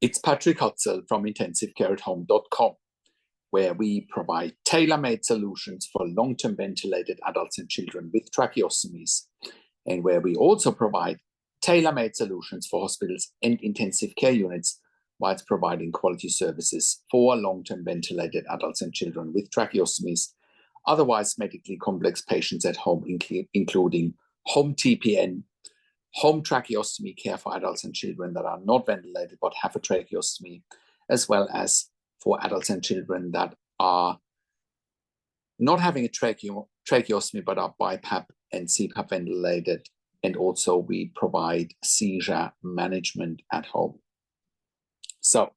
It's Patrik Hutzel from intensivecareathome.com, where we provide tailor-made solutions for long-term ventilated adults and children with tracheostomies, and where we also provide tailor-made solutions for hospitals and intensive care units whilst providing quality services for long-term ventilated adults and children with tracheostomies, otherwise medically complex patients at home, including Home TPN, home tracheostomy care for adults and children that are not ventilated but have a tracheostomy, as well as for adults and children that are not having a tracheostomy but are BIPAP and CPAP ventilated. And also we provide seizure management at home. So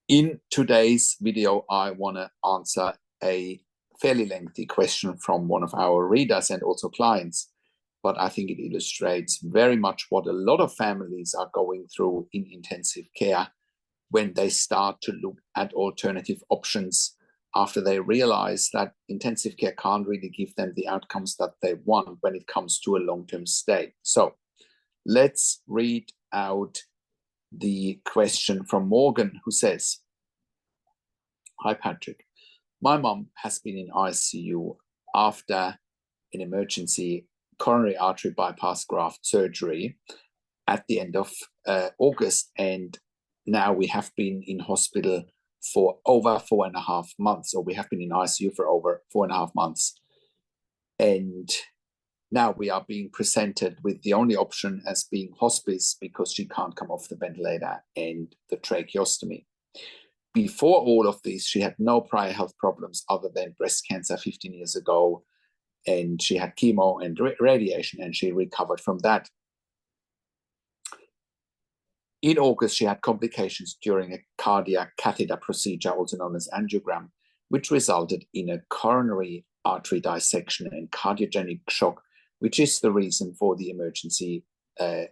in today's video, I want to answer a fairly lengthy question from one of our readers and also clients, but I think it illustrates very much what a lot of families are going through in intensive care when they start to look at alternative options after they realize that intensive care can't really give them the outcomes that they want when it comes to a long-term stay. So let's read out the question from Morgan, who says, "Hi, Patrik. My mom has been in ICU after an emergency coronary artery bypass graft surgery at the end of August, and now we have been in hospital for over 4.5 months, or we have been in ICU for over 4.5 months. And now we are being presented with the only option as being hospice because she can't come off the ventilator and the tracheostomy. Before all of this, she had no prior health problems other than breast cancer 15 years ago, and she had chemo and radiation, and she recovered from that. In August, she had complications during a cardiac catheter procedure, also known as angiogram, which resulted in a coronary artery dissection and cardiogenic shock, which is the reason for the emergency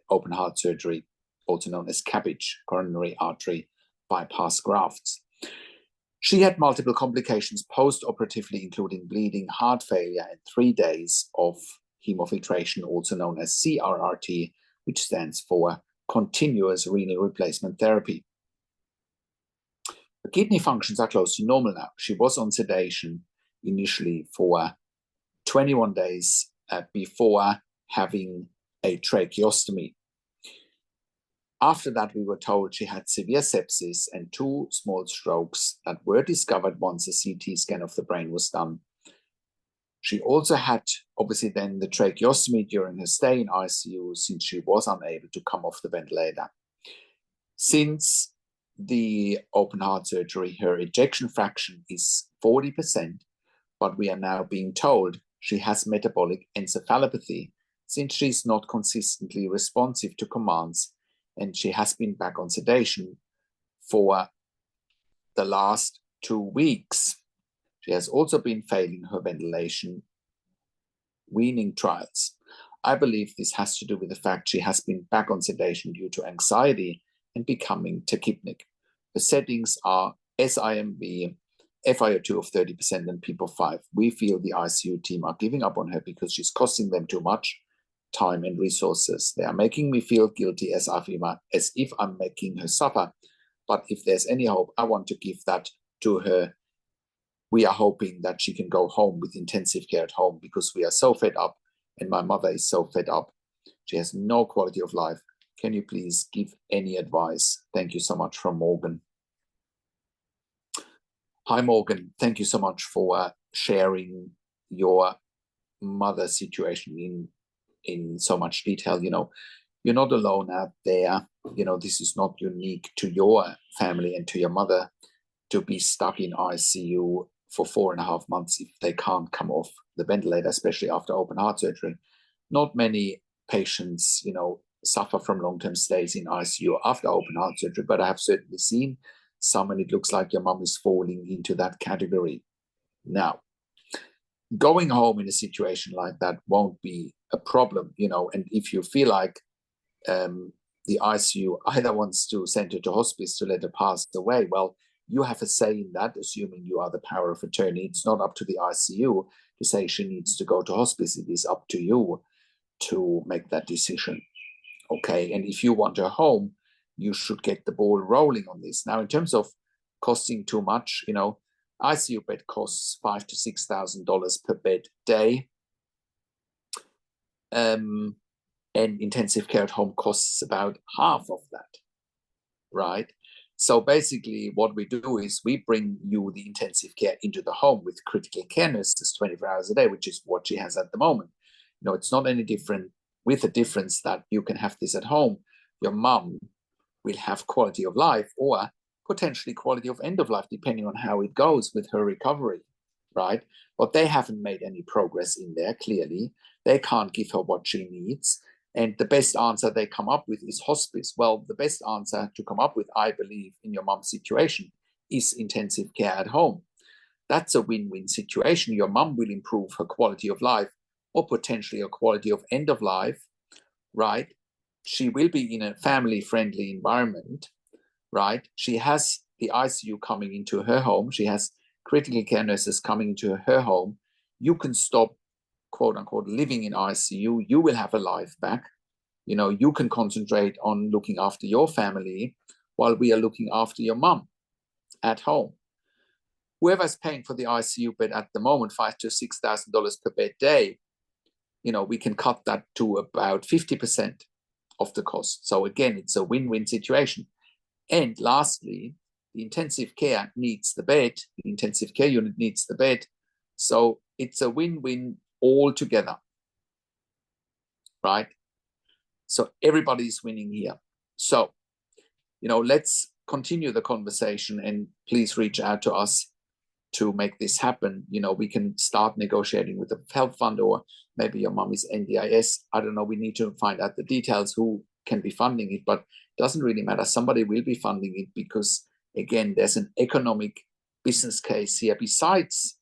open heart surgery, also known as CABG, coronary artery bypass grafts. She had multiple complications post-operatively, including bleeding, heart failure, and 3 days of hemofiltration, also known as CRRT, which stands for continuous renal replacement therapy. The kidney functions are close to normal now. She was on sedation initially for 21 days before having a tracheostomy. After that, we were told she had severe sepsis and 2 small strokes that were discovered once a CT scan of the brain was done. She also had, obviously, then the tracheostomy during her stay in ICU since she was unable to come off the ventilator. Since the open heart surgery, her ejection fraction is 40%, but we are now being told she has metabolic encephalopathy since she's not consistently responsive to commands, and she has been back on sedation for the last 2 weeks. She has also been failing her ventilation weaning trials. I believe this has to do with the fact she has been back on sedation due to anxiety and becoming tachypnic. The settings are SIMV, FiO2 of 30%, and PEEP of 5. We feel the ICU team are giving up on her because she's costing them too much time and resources. They are making me feel guilty as if I'm making her suffer. But if there's any hope, I want to give that to her. We are hoping that she can go home with intensive care at home because we are so fed up, and my mother is so fed up. She has no quality of life. Can you please give any advice? Thank you so much, from Morgan." Hi, Morgan. Thank you so much for sharing your mother's situation in so much detail. You're not alone out there. This is not unique to your family and to your mother to be stuck in ICU for 4.5 months if they can't come off the ventilator, especially after open heart surgery. Not many patients, suffer from long-term stays in ICU after open heart surgery, but I have certainly seen some, and it looks like your mom is falling into that category. Now, going home in a situation like that won't be a problem, and if you feel like the ICU either wants to send her to hospice to let her pass away, well, you have a say in that, assuming you are the power of attorney. It's not up to the ICU to say she needs to go to hospice. It is up to you to make that decision. Okay, and if you want her home, you should get the ball rolling on this. Now, in terms of costing too much, ICU bed costs $5,000 to $6,000 per bed day. And intensive care at home costs about half of that, right? So basically what we do is we bring you the intensive care into the home with critical care nurses 24 hours a day, which is what she has at the moment. It's not any different, with the difference that you can have this at home. Your mum will have quality of life or potentially quality of end of life, depending on how it goes with her recovery, right? But they haven't made any progress in there, clearly. They can't give her what she needs. And the best answer they come up with is hospice. Well, the best answer to come up with, I believe, in your mum's situation is intensive care at home. That's a win-win situation. Your mum will improve her quality of life or potentially a quality of end of life, right? She will be in a family-friendly environment, right? She has the ICU coming into her home. She has critical care nurses coming into her home. You can stop, quote unquote, living in ICU. You will have a life back. You can concentrate on looking after your family while we are looking after your mum at home. Whoever's paying for the ICU bed at the moment, $5,000 to $6,000 per bed day, we can cut that to about 50% of the cost. So again, it's a win-win situation. And lastly, the intensive care needs the bed. The intensive care unit needs the bed. So it's a win-win all together, right? So everybody's winning here. So, let's continue the conversation and please reach out to us to make this happen. We can start negotiating with the health fund, or maybe your mom is NDIS. I don't know. We need to find out the details, who can be funding it, but it doesn't really matter. Somebody will be funding it because, again, there's an economic business case here. Besides,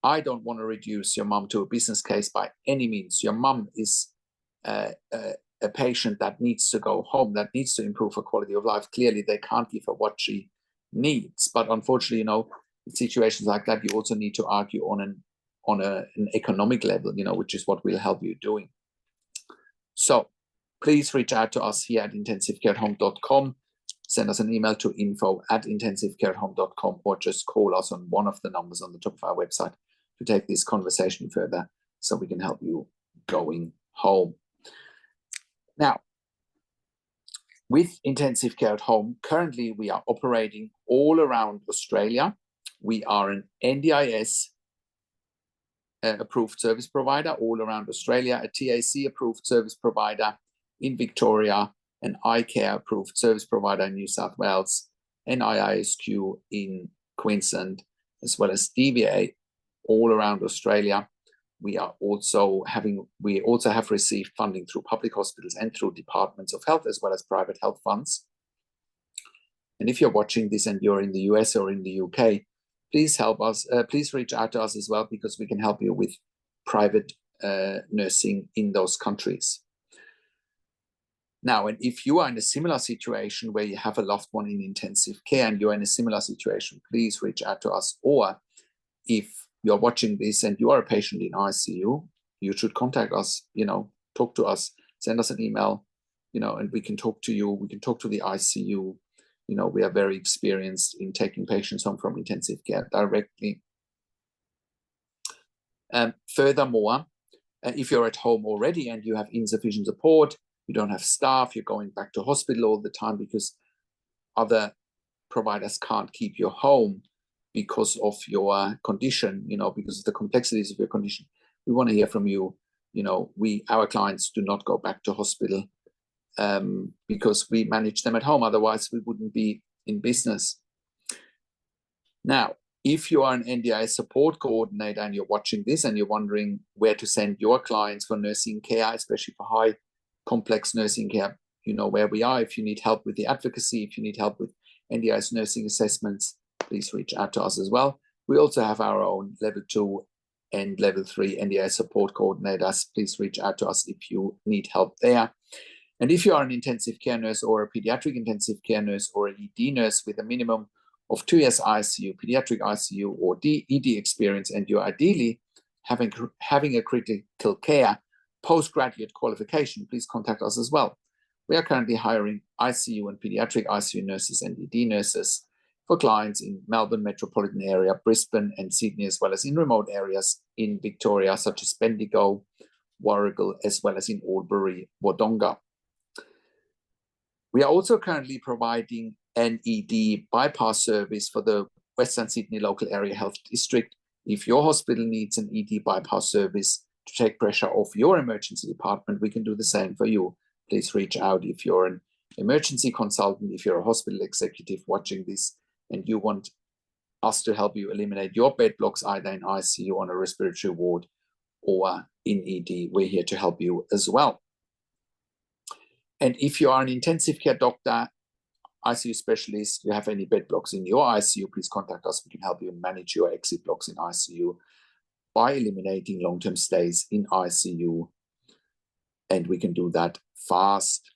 I don't want to reduce your mom to a business case by any means. Your mom is a patient that needs to go home, that needs to improve her quality of life. Clearly, they can't give her what she needs. But unfortunately, in situations like that, you also need to argue on an economic level, which is what we'll help you doing. So please reach out to us here at intensivecareathome.com. Send us an email to info@intensivecareathome.com, or just call us on one of the numbers on the top of our website to take this conversation further so we can help you going home. Now, with intensive care at home, currently we are operating all around Australia. We are an NDIS approved service provider all around Australia, a TAC approved service provider in Victoria, an iCare approved service provider in New South Wales, an IISQ in Queensland, as well as DVA all around Australia. We also have received funding through public hospitals and through departments of health, as well as private health funds. And if you're watching this and you're in the US or in the UK, please help us. Please reach out to us as well, because we can help you with private nursing in those countries. Now, and if you are in a similar situation where you have a loved one in intensive care and you're in a similar situation, please reach out to us. Or if you're watching this and you are a patient in ICU, you should contact us, talk to us, send us an email, and we can talk to you. We can talk to the ICU. We are very experienced in taking patients home from intensive care directly. Furthermore, if you're at home already and you have insufficient support, you don't have staff, you're going back to hospital all the time because other providers can't keep you home because of your condition, because of the complexities of your condition, we want to hear from you. Our clients do not go back to hospital because we manage them at home. Otherwise, we wouldn't be in business. Now, if you are an NDI support coordinator and you're watching this and you're wondering where to send your clients for nursing care, especially for high complex nursing care, where we are. If you need help with the advocacy, if you need help with NDI's nursing assessments, please reach out to us as well. We also have our own level 2 and level 3 NDI support coordinators. Please reach out to us if you need help there. And if you are an intensive care nurse or a pediatric intensive care nurse or an ED nurse with a minimum of 2 years ICU, pediatric ICU or ED experience, and you're ideally having a critical care postgraduate qualification, please contact us as well. We are currently hiring ICU and pediatric ICU nurses and ED nurses for clients in Melbourne metropolitan area, Brisbane and Sydney, as well as in remote areas in Victoria, such as Bendigo, Warragul, as well as in Albury, Wodonga. We are also currently providing an ED bypass service for the Western Sydney local area health district. If your hospital needs an ED bypass service to take pressure off your emergency department, we can do the same for you. Please reach out if you're an emergency consultant, if you're a hospital executive watching this, and you want us to help you eliminate your bed blocks either in ICU on a respiratory ward or in ED. We're here to help you as well. And if you are an intensive care doctor, ICU specialist, you have any bed blocks in your ICU, please contact us. We can help you manage your exit blocks in ICU by eliminating long-term stays in ICU. And we can do that fast.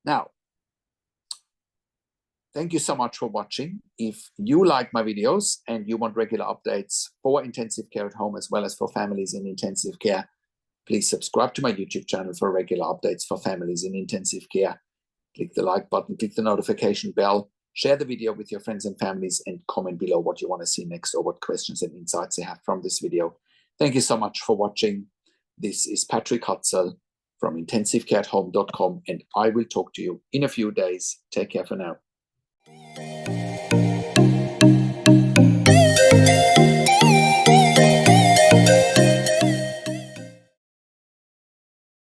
Now, thank you so much for watching. If you like my videos and you want regular updates for intensive care at home as well as for families in intensive care, please subscribe to my YouTube channel for regular updates for families in intensive care. Click the like button, click the notification bell, share the video with your friends and families, and comment below what you want to see next or what questions and insights you have from this video. Thank you so much for watching. This is Patrik Hutzel from intensivecareathome.com, and I will talk to you in a few days. Take care for now.